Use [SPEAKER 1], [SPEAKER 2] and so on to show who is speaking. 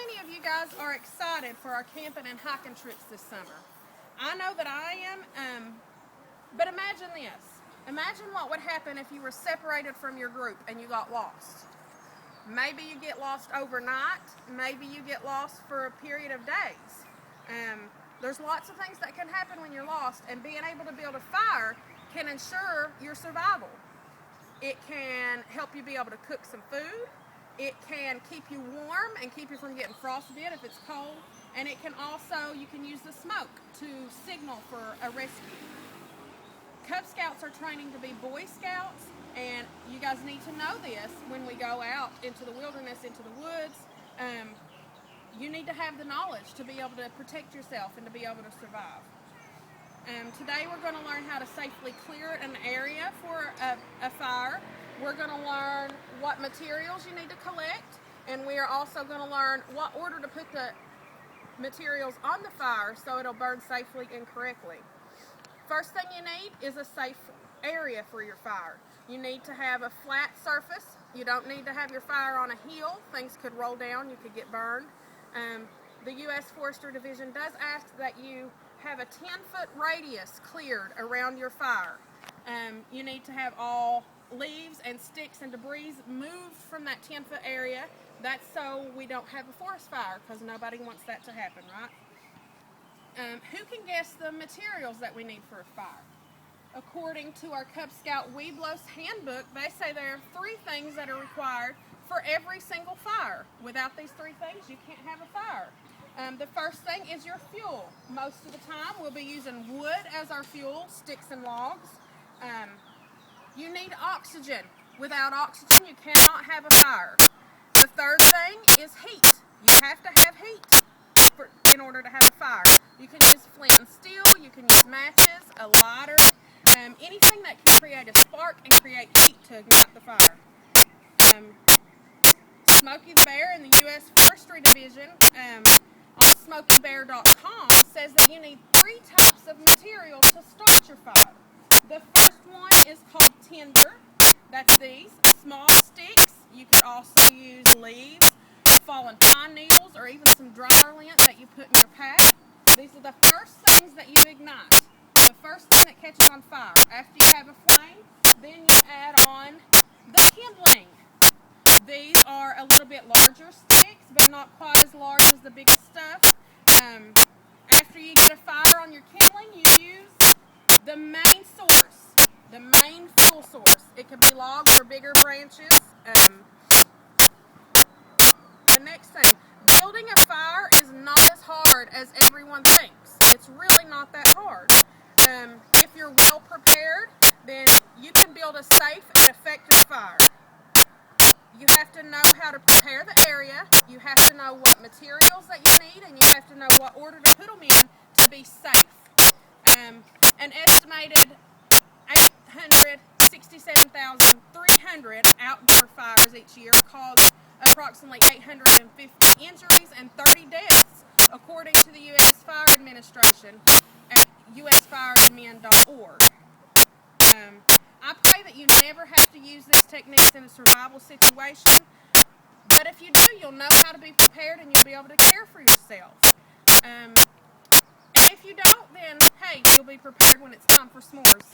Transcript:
[SPEAKER 1] many of you guys are excited for our camping and hiking trips this summer? I know that I am, but imagine this. Imagine what would happen if you were separated from your group and you got lost. Maybe you get lost overnight. Maybe you get lost for a period of days. There's lots of things that can happen when you're lost, and being able to build a fire can ensure your survival. It can help you be able to cook some food. It can keep you warm and keep you from getting frostbite if it's cold. And it can also, you can use the smoke to signal for a rescue. Cub Scouts are training to be Boy Scouts, and you guys need to know this when we go out into the wilderness, into the woods. You need to have the knowledge to be able to protect yourself and to be able to survive. Today we're going to learn how to safely clear an area for a fire. We're going to learn what materials you need to collect, and we are also going to learn what order to put the materials on the fire so it'll burn safely and correctly. First thing you need is a safe area for your fire. You need to have a flat surface. You don't need to have your fire on a hill. Things could roll down, you could get burned. The U.S. Forestry Division does ask that you have a 10-foot radius cleared around your fire. You need to have all leaves and sticks and debris moved from that 10-foot area. That's so we don't have a forest fire, because nobody wants that to happen, right? Who can guess the materials that we need for a fire? According to our Cub Scout Weeblos handbook, they say there are 3 things that are required for every single fire. Without these 3 things, you can't have a fire. The first thing is your fuel. Most of the time, we'll be using wood as our fuel, sticks and logs. You need oxygen. Without oxygen, you cannot have a fire. The third thing is heat. You have to have heat in order to have a fire. You can use flint and steel, you can use matches, a lighter, anything that can create a spark and create heat to ignite the fire. Smokey the Bear in the U.S. Forestry Division on SmokeyBear.com says that you need 3 types of material to start your fire. The first one is called tinder. That's these small sticks. You could also use leaves, fallen pine needles, or even some dryer lint that you put in your pack. These are the first things that you ignite. The first thing that catches on fire. After you have a flame, then you add on the kindling. These are a little bit larger sticks, but not quite as large as the big stuff. After you get a fire on your kindling, you use the main source, the main fuel source. It could be logs or bigger branches. The next thing, building a fire is not as hard as everyone thinks. It's really not that hard. If you're well prepared, then you can build a safe and effective fire. You have to know how to prepare the area, you have to know what materials that you need, and you have to know what order to put them in to be safe. An estimated 867,300 outdoor fires each year cause approximately 850 injuries and 30 deaths, according to the U.S. Fire Administration at usfireandmen.org. I pray that you never have to use these techniques in a survival situation, but if you do, you'll know how to be prepared and you'll be able to care for yourself. And if you don't, then hey, you'll be prepared when it's time for s'mores.